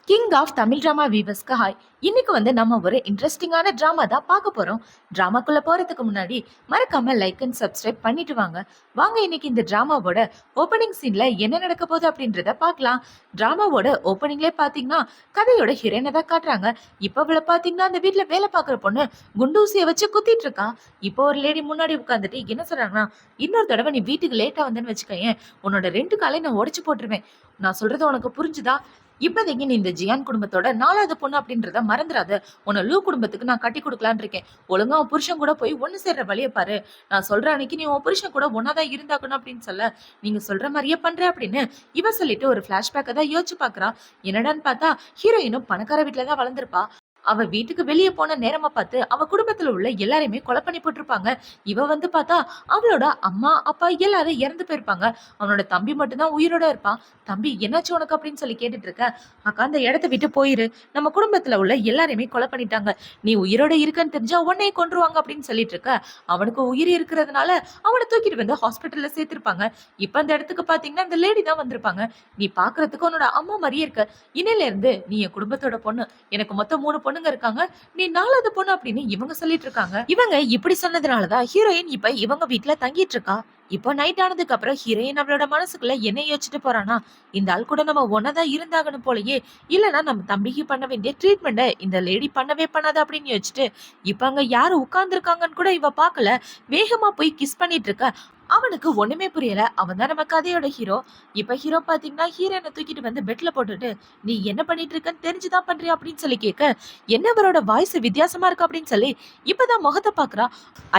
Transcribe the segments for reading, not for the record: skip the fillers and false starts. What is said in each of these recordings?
King of Tamil drama வீவர்ஸ்க்கு hi. இன்னைக்கு நம்ம ஒரு இன்ட்ரெஸ்டிங்கான டிராமா தான் பார்க்க போறோம். டிராமாக்குள்ள போறதுக்கு முன்னாடி மறக்காம லைக் அண்ட் சப்ஸ்கிரைப் பண்ணிட்டு வாங்க. வாங்க இன்னைக்கு இந்த டிராமாவோட ஓப்பனிங் சீன்ல என்ன நடக்க போகுது அப்படின்றத பார்க்கலாம். டிராமாவோட ஓப்பனிங்லேயே பாத்தீங்கன்னா கதையோட ஹீரோயினை தான் காட்டுறாங்க. இப்போ இவளை பாத்தீங்கன்னா அந்த வீட்டுல வேலை பார்க்குற பொண்ணு குண்டூசியை வச்சு குத்திட்டு இருக்கா. இப்போ ஒரு லேடி முன்னாடி உட்காந்துட்டு என்ன சொல்றாங்கன்னா, இன்னொரு தடவை நீ வீட்டுக்கு லேட்டா வந்தேன்னு வச்சுக்கேன், உன்னோட 2 காலையும் நான் உடைச்சு போட்டுருவேன். நான் சொல்றது உனக்கு புரிஞ்சுதா? இப்போதைக்கு நீ இந்த ஜியான் குடும்பத்தோட 4வது பொண்ணு அப்படின்றத மறந்துடாத. உன்னை லூ குடும்பத்துக்கு நான் கட்டி கொடுக்கலான்னு இருக்கேன். ஒழுங்கா உன் புருஷன் கூட போய் ஒண்ணு சேர்ற வழியை பாரு. நான் சொல்ற அன்னைக்கு நீ உன் புருஷன் கூட ஒன்னாதான் இருந்தாக்கணும் அப்படின்னு சொல்ல, நீங்க சொல்ற மாதிரியே பண்ற அப்படின்னு இவ சொல்லிட்டு ஒரு பிளாஷ்பேக்கை தான் யோசிச்சு பாக்குறா. என்னடான்னு பார்த்தா ஹீரோயினும் பணக்கார வீட்டுல தான் வளர்ந்துருப்பா. அவ வீட்டுக்கு வெளியே போன நேரமா பார்த்து அவ குடும்பத்துல உள்ள எல்லாரையுமே கொலை பண்ணி போட்டிருப்பாங்க. இவ பார்த்தா அவளோட அம்மா அப்பா எல்லாரும் இறந்து போயிருப்பாங்க. அவனோட தம்பி மட்டும்தான் உயிரோட இருப்பான். தம்பி என்னாச்சு உனக்கு அப்படின்னு சொல்லி கேட்டுட்டு இருக்க. அக்கா அந்த இடத்த விட்டு போயிரு, நம்ம குடும்பத்துல உள்ள எல்லாரையுமே கொலை பண்ணிட்டாங்க, நீ உயிரோட இருக்கன்னு தெரிஞ்சா உன்னையே கொன்றுவாங்க அப்படின்னு சொல்லிட்டு இருக்க. அவனுக்கு உயிர் இருக்கிறதுனால அவனை தூக்கிட்டு வந்து ஹாஸ்பிட்டல்ல சேர்த்திருப்பாங்க. இப்ப அந்த இடத்துக்கு பாத்தீங்கன்னா இந்த லேடி தான் வந்திருப்பாங்க. நீ பாக்குறதுக்கு உன்னோட அம்மா மாதிரியே இருக்க. இன்னையில இருந்து நீ என் குடும்பத்தோட பொண்ணு. எனக்கு மொத்தம் 3 பொண்ணுங்க இருக்காங்க, நீ 4வது பொண்ணு அப்படின்னு இவங்க சொல்லிட்டு இருக்காங்க. இவங்க இப்படி சொன்னதுனாலதான் ஹீரோயின் இப்ப இவங்க வீட்டுல தங்கிட்டு இருக்கா. இப்போ நைட் ஆனதுக்கு அப்புறம் ஹீரோயின் அவளோட மனசுக்குள்ள என்ன யோசிச்சுட்டு போறானா, இந்த ஆள் கூட நம்ம ஒன்னதான் இருந்தாகணும் போலயே, இல்லைன்னா நம்ம தம்பிக்கு பண்ண வேண்டிய ட்ரீட்மெண்ட்டை இந்த லேடி பண்ணவே பண்ணாது அப்படின்னு யோசிச்சுட்டு இப்ப அங்க யாரு உட்கார்ந்து இருக்காங்கன்னு கூட இவ பாக்கல. வேகமா போய் கிஸ் பண்ணிட்டு இருக்க. அவனுக்கு ஒண்ணுமே புரியல. அவன் தான் நம்ம கதையோட ஹீரோ. இப்ப ஹீரோ பாத்தீங்கன்னா ஹீரோனை தூக்கிட்டு வந்து பெட்ல போட்டுட்டு, நீ என்ன பண்ணிட்டு இருக்கன்னு தெரிஞ்சுதான் பண்றியா அப்படின்னு சொல்லி கேட்க, என்ன அவரோட வாய்ஸ் வித்தியாசமா இருக்கு அப்படின்னு சொல்லி இப்பதான் முகத்தை பாக்குறா.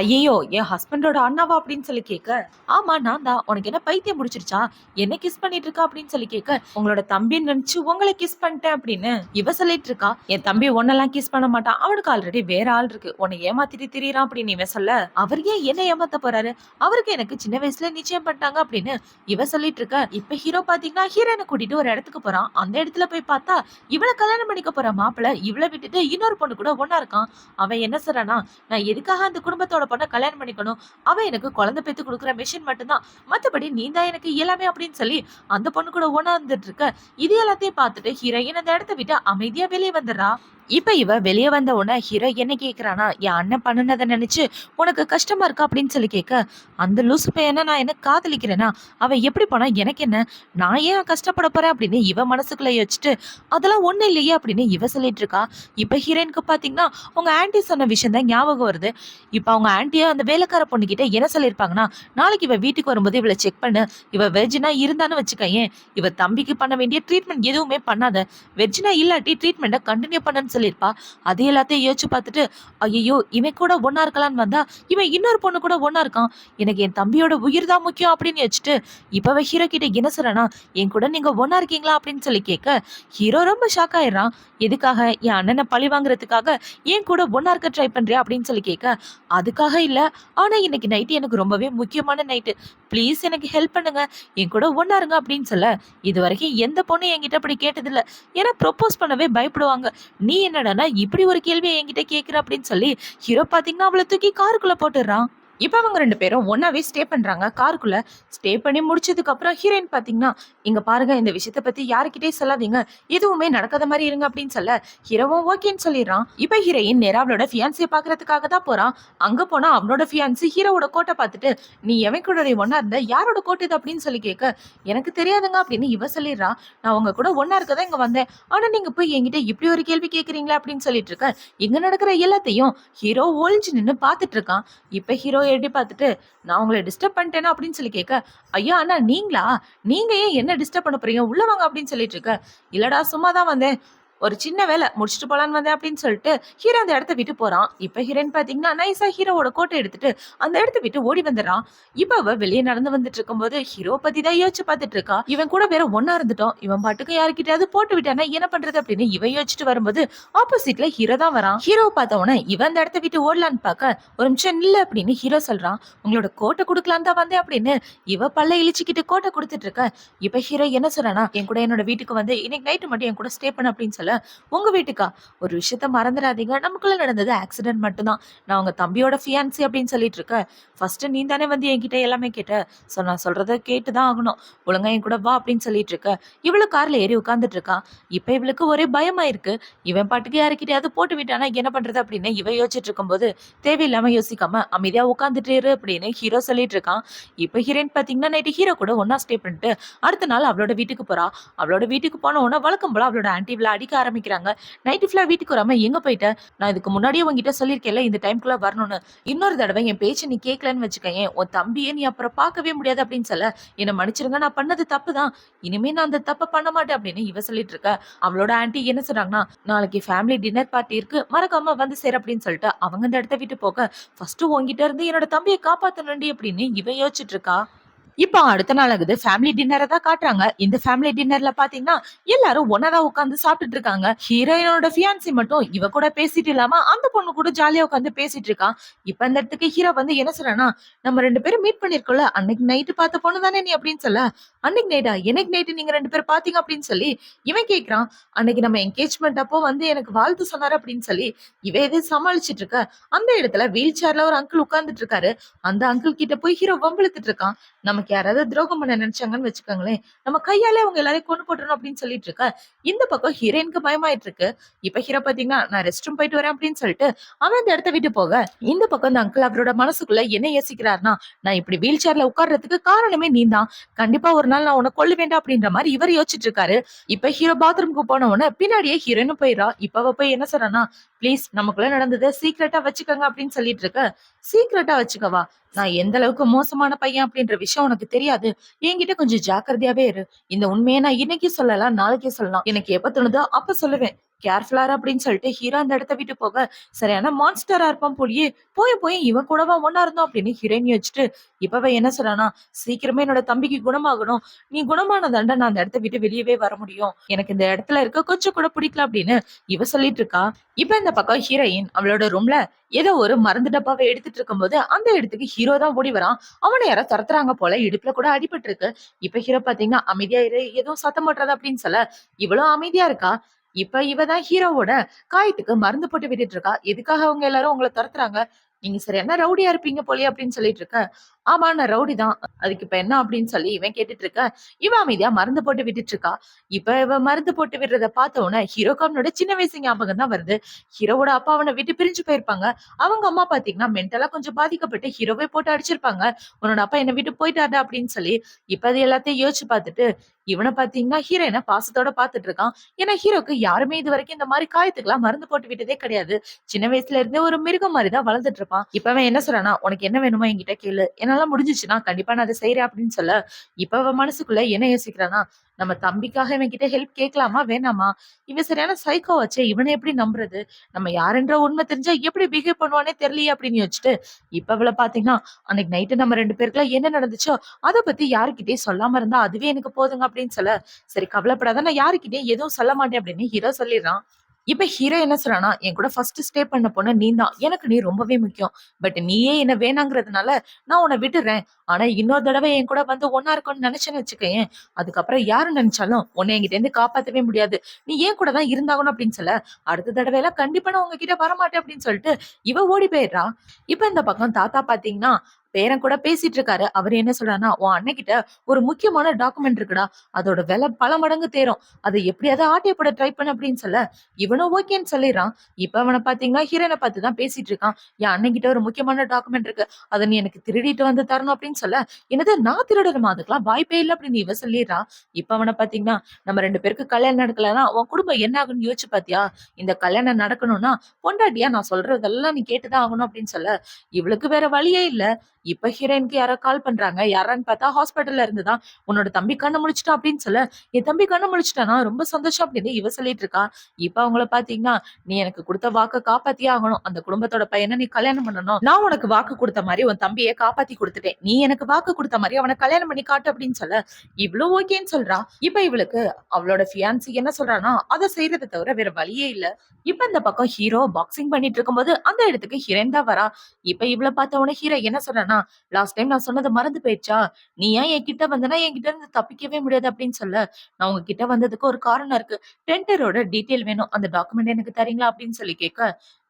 ஐயோ என் ஹஸ்பண்டோட அண்ணாவா அப்படின்னு சொல்லி கேட்க, ஆமா நான் தான். உனக்கு என்ன பைத்தியம் முடிச்சிருச்சா, என்ன கிஸ் பண்ணிட்டு இருக்கா அப்படின்னு சொல்லி கேட்க, உங்களோட தம்பின்னு நினைச்சு உங்களை கிஸ் பண்ணிட்டேன் அப்படின்னு இவ சொல்லிட்டு இருக்கா. என் தம்பி ஒன்னெல்லாம் கிஸ் பண்ண மாட்டான், அவனுக்கு ஆல்ரெடி வேற ஆள் இருக்கு, உன்னை ஏமாத்திட்டு திரியறான் அப்படின்னு இவன் சொல்ல, அவர் ஏன் என்ன ஏமாத்த போறாரு, அவருக்கு எனக்கு சின்ன வயசுல நிச்சயம் பண்ணிட்டாங்க அப்படின்னு இவ சொல்லிட்டு இருக்க. இப்ப ஹீரோ பாத்தீங்கன்னா ஹீரோனை கூட்டிட்டு ஒரு இடத்துக்கு போறான். அந்த இடத்துல போய் பார்த்தா இவளை கல்யாணம் பண்ணிக்க போற மாப்பிள்ள இவளை விட்டுட்டு இன்னொரு பொண்ணு கூட ஒன்னா இருக்கான். அவன் என்ன சொல்றானா, நான் எதுக்காக அந்த குடும்பத்தோட பொண்ணை கல்யாணம் பண்ணிக்கணும், அவன் எனக்கு குழந்தை பெத்து கொடுக்குற மிஷின் மட்டும்தான், மத்தபடி நீ தான் எனக்கு எல்லாமே அப்படின்னு சொல்லி அந்த பொண்ணு கூட ஒன்னா இருந்துட்டு இருக்க. இது எல்லாத்தையும் பார்த்துட்டு ஹீரோயின் அந்த இடத்த விட்டு அமைதியா வெளியே வந்துடுறா. இப்ப இவ வெளியே வந்த உடனே ஹீரோ என்ன கேக்குறானா, என் அண்ணன் பண்ணுனதை நினைச்சு உனக்கு கஷ்டமா இருக்கா அப்படின்னு சொல்லி கேட்க, அந்த லூசு பையனை நான் என்ன காதலிக்கிறேனா, அவன் எப்படி போனா எனக்கு என்ன, நான் ஏன் கஷ்டப்பட போறேன் அப்படின்னு இவ மனசுக்குள்ள யோசிச்சுட்டு, அதெல்லாம் ஒண்ணு இல்லையே அப்படின்னு இவ சொல்லிட்டு இருக்கா. இப்ப ஹீரோயினுக்கு பாத்தீங்கன்னா உங்க ஆன்டி சொன்ன விஷயம் தான் ஞாபகம் வருது. இப்ப அவங்க ஆன்டியா அந்த வேலைக்கார பொண்ணுகிட்ட என்ன சொல்லியிருப்பாங்கன்னா, நாளைக்கு இவ வீட்டுக்கு வரும்போது இவளை செக் பண்ணு, இவ வெர்ஜினா இருந்தான்னு வச்சுக்கேன், இவ தம்பிக்கு பண்ண வேண்டிய ட்ரீட்மெண்ட் எதுவுமே பண்ணாத, வெர்ஜினா இல்லாட்டி ட்ரீட்மெண்ட்டை கண்டினியூ பண்ணுன்னு சொல்லியிருப்பா. அது எல்லாத்தையும் யோசிச்சு பார்த்துட்டு, ஐயோ இவன் கூட ஒன்னா இருக்கலான்னு வந்தா இவன் இன்னொரு பொண்ணு கூட ஒன்னா இருக்கான், எனக்கு என் தம்பியோட உயிர் தான் முக்கியம் அப்படின்னு வச்சுட்டு இப்ப ஹீரோ கிட்ட என்ன சொல்றனா, என் கூட நீங்க ஒன்னா இருக்கீங்களா அப்படின்னு சொல்லி கேட்க, ஹீரோ ரொம்ப ஷாக் ஆயிடுறான். எதுக்காக, என் அண்ணனை பழி வாங்குறதுக்காக என் கூட ஒன்னா இருக்க ட்ரை பண்றியா அப்படின்னு சொல்லி கேட்க, அதுக்காக இல்ல, ஆனா இன்னைக்கு நைட்டு எனக்கு ரொம்பவே முக்கியமான நைட்டு, ப்ளீஸ் எனக்கு ஹெல்ப் பண்ணுங்க, என் கூட ஒன்னா இருங்க அப்படின்னு சொல்ல, இது வரைக்கும் எந்த பொண்ணு என்கிட்ட அப்படி கேட்டதில்ல, ஏன்னா ப்ரொப்போஸ் பண்ணவே பயப்படுவாங்க, நீ என்னடானா இப்படி ஒரு கேள்வியை என்கிட்ட கேட்கிற அப்படின்னு சொல்லி ஹீரோ பாத்தீங்கன்னா அவளை தூக்கி காருக்குள்ள போட்டுடுறான். இப்ப அவங்க 2 பேரும் ஒன்னாவே ஸ்டே பண்றாங்க. காருக்குள்ள ஸ்டே பண்ணி முடிச்சதுக்கு அப்புறம் ஹீரோயின் பாத்தீங்கன்னா, இங்க பாருங்க இந்த விஷயத்த பத்தி யாருக்கிட்டே சொல்லாதீங்க, எதுவுமே நடக்காத மாதிரி இருங்க அப்படின்னு சொல்ல, ஹீரோவும் ஓகேன்னு சொல்லிடுறான். இப்ப ஹீரோயின் நேரா அவளோட ஃபியான்சியை பாக்குறதுக்காக தான் போறான். அங்க போனா அவனோட ஃபியான்சி ஹீரோவோட கோட்டை பார்த்துட்டு, நீ எவன் கூட ஒன்னா இருந்த, யாரோட கோட்டை இது அப்படின்னு சொல்லி கேட்க, எனக்கு தெரியாதுங்க அப்படின்னு இவ சொல்லிடுறா. நான் உங்க கூட ஒன்னா இருக்கதான் இங்க வந்தேன், ஆனா நீங்க போய் என்கிட்ட இப்படி ஒரு கேள்வி கேட்கறீங்களா அப்படின்னு சொல்லிட்டு இருக்க. இங்க நடக்கிற எல்லாத்தையும் ஹீரோ ஒளிஞ்சு நின்னு பாத்துட்டு இருக்கான். இப்ப ஹீரோ எட்டி பார்த்துட்டு, நான் உங்களை டிஸ்டர்ப் பண்ணிட்டேனா அப்படின்னு சொல்லி கேட்க, ஐயா அண்ணா நீங்களா, நீங்க ஏன் என்ன டிஸ்டர்ப் பண்ண போறீங்க, உள்ள வாங்க அப்படின்னு சொல்லிட்டு இருக்க. இல்லடா சும்மா தான் வந்தேன், ஒரு சின்ன வேலை முடிச்சுட்டு போலான்னு வந்தேன் அப்படின்னு சொல்லிட்டு ஹீரோ அந்த இடத்த விட்டு போறான். இப்ப ஹீரோயின் பாத்தீங்கன்னா நைஸா ஹீரோவோட கோட்டை எடுத்துட்டு அந்த இடத்த விட்டு ஓடி வந்துடுறான். இப்ப அவ வெளியே நடந்து வந்துட்டு இருக்கும்போது ஹீரோ பத்தி தான் யோசிச்சு பார்த்துட்டு இருக்கா. இவன் கூட வேற ஒன்னா இருந்துட்டோம், இவன் பாட்டுக்கு யாருக்கிட்டாவது போட்டு விட்டானா என்ன பண்றது அப்படின்னு இவன் யோசிச்சுட்டு வரும்போது ஆப்போசிட்ல ஹீரோ தான் வரான். ஹீரோ பார்த்தவன இவன் அந்த இடத்த விட்டு ஓடலான்னு பார்க்க, ஒரு நிமிஷம் இல்ல அப்படின்னு ஹீரோ சொல்றான். உங்களோட கோட்டை கொடுக்கலான்னு தான் வந்தேன் அப்படின்னு இவ பல்ல இழிச்சுக்கிட்டு கோட்டை கொடுத்துட்டு இருக்க. இப்ப ஹீரோ என்ன சொல்றானா, என் கூட என்னோட வீட்டுக்கு வந்து இன்னைக்கு நைட்டு மட்டும் என் கூட ஸ்டே பண்ண அப்படின்னு சொல்லி சொல்ல, உங்க வீட்டுக்கா? ஒரு விஷயத்த மறந்துடாதீங்க. நமக்குள்ள நடந்தது ஆக்சிடென்ட் மட்டும்தான். நான் உங்க தம்பியோட ஃபியான்சி அப்படின்னு சொல்லிட்டு இருக்கேன். ஃபர்ஸ்ட் நீ தானே வந்து என்கிட்ட எல்லாமே கேட்ட. ஸோ நான் சொல்றத கேட்டு தான் ஆகணும். ஒழுங்கா என் கூட வா அப்படின்னு சொல்லிட்டு இருக்க. இவளும் கார்ல ஏறி உட்கார்ந்துட்டு இருக்கா. இப்ப இவளுக்கு ஒரே பயமா இருக்கு. இவன் பாட்டுக்கு யாருக்கிட்டயாவது போட்டு விட்டானா என்ன பண்றது அப்படின்னு இவ யோசிச்சுட்டு இருக்கும்போது, தேவையில்லாம யோசிக்காம அமைதியா உட்கார்ந்துட்டு இரு அப்படின்னு ஹீரோ சொல்லிட்டு இருக்கான். இப்ப ஹீரோயின் பாத்தீங்கன்னா நைட்டு ஹீரோ கூட ஒண்ணா ஸ்டே பண்ணிட்டு அடுத்த நாள் அவளோட வீட்டுக்கு போறா. அவளோட வீட்டுக்கு போன உடனே வழக்கம் போல அவளோட ஆன்டி இவள அடிக்க ஆரம்பிக்கிறாங்க. நைட்டு ஃபுல்லா வீட்டுக்கு வராம எங்க போயிட்ட? நான் இதுக்கு முன்னாடியே உன்கிட்ட சொல்லியிருக்கேன்ல இந்த டைம்க்குள்ள வரணும்னு. இன்னொரு தடவை என் பேச்ச நீ கேட்கலன்னு வச்சுக்கயேன், உன் தம்பிய நீ அப்புறம் பார்க்கவே முடியாது அப்படின்னு சொல்ல, என்ன மன்னிச்சிருங்க நான் பண்ணது தப்பு தான். இனிமே நான் அந்த தப்ப பண்ண மாட்டேன் அப்படின்னு இவ சொல்லிட்டு இருக்க. அவளோட ஆன்டி என்ன சொல்றாங்கன்னா, நாளைக்கு ஃபேமிலி டின்னர் பார்ட்டி இருக்கு. மறக்காம வந்து சேரு அப்படின்னு சொல்லிட்டு அவங்க அந்த இடத்த விட்டு போக, ஃபர்ஸ்ட் உன்கிட்ட இருந்து என்னோட தம்பிய காப்பாத்தணும்டி அப்படின்னு இவ யோசிச்சுட்டு இருக்கா. இப்போ அடுத்த நாள் ஆகுது. ஃபேமிலி டின்னர தான் காட்டுறாங்க. இந்த ஃபேமிலி டின்னர்ல பாத்தீங்கன்னா, எல்லாரும் ஒண்ணா தான் உட்கார்ந்து சாப்பிட்டுட்டு இருக்காங்க. ஹீரோயினோட ஃபியான்சி மட்டும் இவ கூட பேசிட்டு இல்லாம, அந்த பொண்ணு கூட ஜாலியா உட்கார்ந்து பேசிட்டு இருக்கான். இப்ப அந்த இடத்துக்கு ஹீரோ வந்து என்ன சொல்றான்னா, "நம்ம 2 பேரும் மீட் பண்ணிருக்கோம்ல, அன்னைக்கு நைட்டு பார்த்த பொண்ணு தானே நீ?" அப்படின்னு சொல்ல, "அன்னைக்கு நைட்டா? என்னைக்கு நைட்டு நீங்க 2 பேரும் பாத்தீங்க?" அப்படின்னு சொல்லி இவன் கேட்கிறான். "அன்னைக்கு நம்ம என்கேஜ்மெண்ட் அப்போ வந்து எனக்கு வாழ்த்து சொன்னாரு" அப்படின்னு சொல்லி இவ எதோ சமாளிச்சுட்டு இருக்க. அந்த இடத்துல வீல் சேர்ல ஒரு அங்கிள் உட்கார்ந்துட்டு இருக்காரு. அந்த அங்கிள் கிட்ட போய் ஹீரோ வம்பிழுத்துட்டு இருக்கான். நமக்கு யாராவது துரோகம் பண்ண நினைச்சாங்கன்னு வச்சுக்கோங்களேன், நம்ம கையாலே அவங்க எல்லாரையும் கொன்னு போட்டுறணும் அப்படின்னு சொல்லிட்டு இருக்க. இந்த பக்கம் ஹீரோயினுக்கு பயமாயிட்டு இருக்கு. இப்ப ஹீரோ பாத்தீங்கன்னா, நான் ரெஸ்ட் ரூம் போயிட்டு வரேன் அப்படின்னு சொல்லிட்டு அவன் அந்த இடத்த விட்டு போக, இந்த பக்கம் அந்த அங்கிள் அவரோட மனசுக்குள்ள என்ன யோசிக்கிறாருன்னா, நான் இப்படி வீல் சேர்ல உட்கார்றதுக்கு காரணமே நீதான். கண்டிப்பா ஒரு நாள் நான் உன்னை கொல்ல வேண்டாம் அப்படின்ற மாதிரி இவர் யோசிச்சுட்டு இருக்காரு. இப்ப ஹீரோ பாத்ரூம்க்கு போன உடனே பின்னாடியே ஹீரோயினும் போயிடா. இப்ப அவ போய் என்ன சொல்றான்னா, ப்ளீஸ் நமக்குள்ள நடந்ததை சீக்கிரட்டா வச்சுக்கோங்க அப்படின்னு சொல்லிட்டு இருக்க. சீக்கிரட்டா வச்சுக்கவா? நான் எந்த அளவுக்கு மோசமான பையன் அப்படின்ற விஷயம் உனக்கு தெரியாது. என்கிட்ட கொஞ்சம் ஜாக்கிரதையாவே இரு. இந்த உண்மையை நான் இன்னைக்கு சொல்லலாம், நாளைக்கே சொல்லலாம். எனக்கு எப்ப தோணுதோ அப்ப சொல்லுவேன். கேர்ஃபுல்லா இரு அப்படின்னு சொல்லிட்டு ஹீரோ அந்த இடத்த விட்டு போக, சரியான மான்ஸ்டரா இருப்பான் போலயே. போய் இவன் கூடவா ஒண்ணா இருந்தோம் அப்படின்னு ஹீரோயின் யோசிச்சுட்டு, இப்ப அவ என்ன சொல்றானா, சீக்கிரமே என்னோட தம்பிக்கு குணமாகணும். நீ குணமானதாண்டா நான் அந்த இடத்த விட்டு வெளியவே வர முடியும். எனக்கு இந்த இடத்துல இருக்க கொஞ்சம் கூட பிடிக்கல அப்படின்னு இவ சொல்லிட்டு இருக்கா. இப்ப இந்த பக்கம் ஹீரோயின் அவளோட ரூம்ல ஏதோ ஒரு மருந்து டப்பாவை எடுத்துட்டு இருக்கும்போது அந்த இடத்துக்கு ஹீரோ தான் ஓடி வரான். அவனை யாரோ துரத்துறாங்க போல, இடுப்புல கூட அடிபட்டு இருக்கு. இப்ப ஹீரோ பாத்தீங்கன்னா அமைதியா இரு, எதுவும் சத்தம் போட்டுறாத அப்படின்னு சொல்ல இவ்வளவு அமைதியா இருக்கா. இப்ப இவ தான் ஹீரோவோட காயத்துக்கு மருந்து போட்டு விட்டுட்டு இருக்கா. எதுக்காக அவங்க எல்லாரும் உங்களை துரத்துறாங்க? நீங்க சரியான ரவுடியா இருப்பீங்க போலயே அப்படின்னு சொல்லிட்டு இருக்க. ஆமா நான் ரவுடி தான். அதுக்கு இப்ப என்ன அப்படின்னு சொல்லி இவன் கேட்டுட்டு இருக்க. இவ அமைதியா மருந்து போட்டு விட்டுட்டு இருக்கா. இப்ப இவ மருந்து போட்டு விடுறத பார்த்த உடனே ஹீரோக்கு அவனோட சின்ன வயசு ஞாபகம் தான் வருது. ஹீரோவோட அப்பா அவனை விட்டு பிரிஞ்சு போயிருப்பாங்க. அவங்க அம்மா பாத்தீங்கன்னா மென்டலா கொஞ்சம் பாதிக்கப்பட்டு ஹீரோவே போட்டு அடிச்சிருப்பாங்க. உன்னோட அப்பா என்னை விட்டு போயிட்டாரு அப்படின்னு சொல்லி இப்ப அது எல்லாத்தையும் யோசிச்சு பார்த்துட்டு இவனை பாத்தீங்கன்னா ஹீரோயினை பாசத்தோட பாத்துட்டு இருக்கான். ஏன்னா ஹீரோக்கு யாருமே இது வரைக்கும் இந்த மாதிரி காயத்துக்குலாம் மருந்து போட்டு விட்டதே கிடையாது. சின்ன வயசுல இருந்தே ஒரு மிருகம் மாதிரி தான் வளர்ந்துட்டு இருப்பான். இப்ப அவன் என்ன சொல்றானா, உனக்கு என்ன வேணுமோ என்கிட்ட கேளு, என்னால முடிஞ்சிச்சுன்னா கண்டிப்பா நான் அதை செய்யறேன் அப்படின்னு சொல்ல, இப்ப அவன் மனசுக்குள்ள என்ன யோசிக்கிறானா, நம்ம தம்பிக்காக இவன் கிட்ட ஹெல்ப் கேட்கலாமா வேணாமா? இவன் சரியான சைக்கோ வச்சே, இவனை எப்படி நம்புறது? நம்ம யாருன்ற உண்மை தெரிஞ்சா எப்படி பிஹேவ் பண்ணுவானே தெரியலையே அப்படின்னு யோசிச்சுட்டு இப்ப அவள பாத்தீங்கன்னா, அன்னைக்கு நைட்டு நம்ம 2 பேருக்குள்ள என்ன நடந்துச்சோ அத பத்தி யாருக்கிட்டயும் சொல்லாம இருந்தா அதுவே எனக்கு போதுங்க அப்படின்னு சொல்ல, சரி கவலைப்படாத நான் யாருக்கிட்டயும் எதுவும் சொல்ல மாட்டேன் அப்படின்னு ஹீரோ சொல்லிடுறான். இப்ப ஹீரோ என்ன சொல்றான்னா, என் கூட ஃபர்ஸ்ட் ஸ்டே பண்ண பொண்ணு நீதான். எனக்கு நீ ரொம்பவே முக்கியம். பட் நீயே என்ன வேணாங்கிறதுனால நான் உன்னை விட்டுடுறேன். ஆனா இன்னொரு தடவை என் கூட வந்து ஒண்ணா இருக்கணும்னு நினைச்சேன்னு வச்சுக்கயேன், அதுக்கப்புறம் யாரு நினைச்சாலும் உன்னை என்கிட்ட இருந்து காப்பாத்தவே முடியாது. நீ ஏன் கூட தான் இருந்தாகணும் அப்படின்னு சொல்ல, அடுத்த தடவை எல்லாம் கண்டிப்பா நான் உங்ககிட்ட வரமாட்டேன் அப்படின்னு சொல்லிட்டு இவ ஓடி போயிடுறா. இப்ப இந்த பக்கம் தாத்தா பாத்தீங்கன்னா, பேரன் கூட பேசிட்டு இருக்காரு. அவரு என்ன சொல்றாருன்னா, உன் அண்ணன்கிட்ட ஒரு முக்கியமான டாக்குமெண்ட் இருக்குடா. அதோட விலை பல மடங்கு தேரும். அதை எப்படியாவது ஆட்டைய போட ட்ரை பண்ணு அப்படின்னு சொல்ல, இவனும் ஓகேன்னு சொல்லிடுறான். இப்ப அவனை பாத்தீங்கன்னா ஹீரோனை பார்த்து தான் பேசிட்டு இருக்கான். என் அண்ணன் கிட்ட ஒரு முக்கியமான டாக்குமெண்ட் இருக்கு. அதை நீ எனக்கு திருடிட்டு வந்து தரணும் அப்படின்னு சொல்ல, என்னது நான் திருடணுமா? அதுக்கெல்லாம் வாய்ப்பே இல்லை அப்படின்னு இவ சொல்லிடுறா. இப்ப அவனை பாத்தீங்கன்னா, நம்ம 2 பேருக்கு கல்யாணம் நடக்கலன்னா உன் குடும்பம் என்ன ஆகும்னு யோசிச்சு பாத்தியா? இந்த கல்யாணம் நடக்கணும்னா பொண்டாட்டியா நான் சொல்றதெல்லாம் நீ கேட்டுதான் ஆகணும் அப்படின்னு சொல்ல, இவளுக்கு வேற வழியே இல்ல. இப்ப ஹீரோயினுக்கு யாரோ கால் பண்றாங்க. யாரான்னு பார்த்தா ஹாஸ்பிட்டல்ல இருந்துதான். உன்னோட தம்பி கண்ணு முழிச்சுட்டான் அப்படின்னு சொல்ல, என் தம்பி கண்ணு முழிச்சுட்டானா ரொம்ப சந்தோஷம் அப்படின்னு இவ சொல்லிட்டு இருக்கா. இப்ப அவங்கள பாத்தீங்கன்னா, நீ எனக்கு கொடுத்த வாக்க காப்பாத்தியே ஆகணும். அந்த குடும்பத்தோட பையனை நீ கல்யாணம் பண்ணணும். நான் உனக்கு வாக்கு கொடுத்த மாதிரி உன் தம்பியை காப்பாத்தி கொடுத்துட்டேன். நீ எனக்கு வாக்கு கொடுத்த மாதிரி அவனை கல்யாணம் பண்ணி காட்டு அப்படின்னு சொல்ல, இவ்வளவு ஓகேன்னு சொல்றா. இப்ப இவளுக்கு அவளோட ஃபியான்சி என்ன சொல்றானா, அதை செய்யறதை தவிர வேற வழியே இல்ல. இப்ப இந்த பக்கம் ஹீரோ பாக்ஸிங் பண்ணிட்டு இருக்கும்போது அந்த இடத்துக்கு ஹீரோயின் தான் வரா. இப்ப இவள பார்த்த உடனே ஹீரோ என்ன சொல்றானா, சொல்றானா, லாஸ்ட் டைம் நான் சொன்னது மறந்து போயிடுச்சா? நீ ஏன் என்கிட்ட வந்தனா என்கிட்ட இருந்து தப்பிக்கவே முடியாது அப்படின்னு சொல்ல, நான் உங்ககிட்ட வந்ததுக்கு ஒரு காரணம் இருக்கு. டெண்டரோட டீட்டெயில் வேணும். அந்த டாக்குமெண்ட் எனக்கு தரீங்களா? அப்படின்னு சொல்லி கேட்க,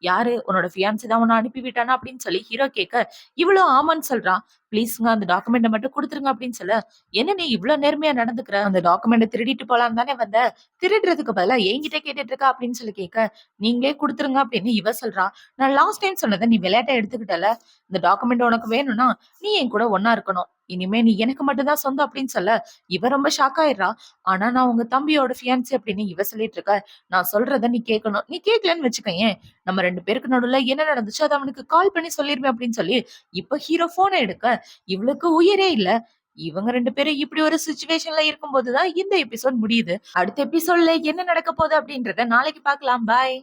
யாரு உன்னோட ஃபியான்சி தான் உன்ன அனுப்பி விட்டானா? அப்படின்னு சொல்லி ஹீரோ கேட்க, இவளும் ஆமான்னு சொல்றா. ப்ளீஸ்ங்க அந்த டாக்குமெண்ட்ட மட்டும் குடுத்துருங்க அப்படின்னு சொல்ல, என்ன நீ இவ்ளோ நேர்மையா நடந்துக்கிற? அந்த டாக்குமெண்ட்ட திருடிட்டு போலான்னு தானே வந்த. திருடுறதுக்கு பதிலா என்கிட்ட கேட்டுட்டு இருக்க அப்படின்னு சொல்லி கேட்க, நீங்களே குடுத்துருங்க அப்படின்னு இவ சொல்றா. நான் லாஸ்ட் டைம் சொன்னத நீ விளையாட்டா எடுத்துக்கிட்டல. இந்த டாக்குமெண்ட் உனக்கு வேணும்னா, நீ என் கூட ஒண்ணா இருக்கணும். இனிமே நீ எனக்கு மட்டும் தான் சொந்தம் அப்படின்னு சொல்ல, இவ ரொம்ப ஷாக் ஆயிடுறா. ஆனா நான் உங்க தம்பியோட ஃபியான்சி அப்படின்னு இவ சொல்லிட்டு இருக்கா. நான் சொல்றத நீ கேட்கணும். நீ கேட்கலன்னு வச்சுக்கயேன், நம்ம 2 பேருக்கு நடுவுல என்ன நடந்துச்சு அத அவனுக்கு கால் பண்ணி சொல்லிருவேன் அப்படின்னு சொல்லி, இப்ப ஹீரோ ஃபோன எடுக்க, இவளுக்கு உயிரே இல்ல. இவங்க 2 பேரும் இப்படி ஒரு சிச்சுவேஷன்ல இருக்கும்போது தான் இந்த எபிசோட் முடியுது. அடுத்த எபிசோட்ல என்ன நடக்க போகுது அப்படின்றத நாளைக்கு பார்க்கலாம். பாய்.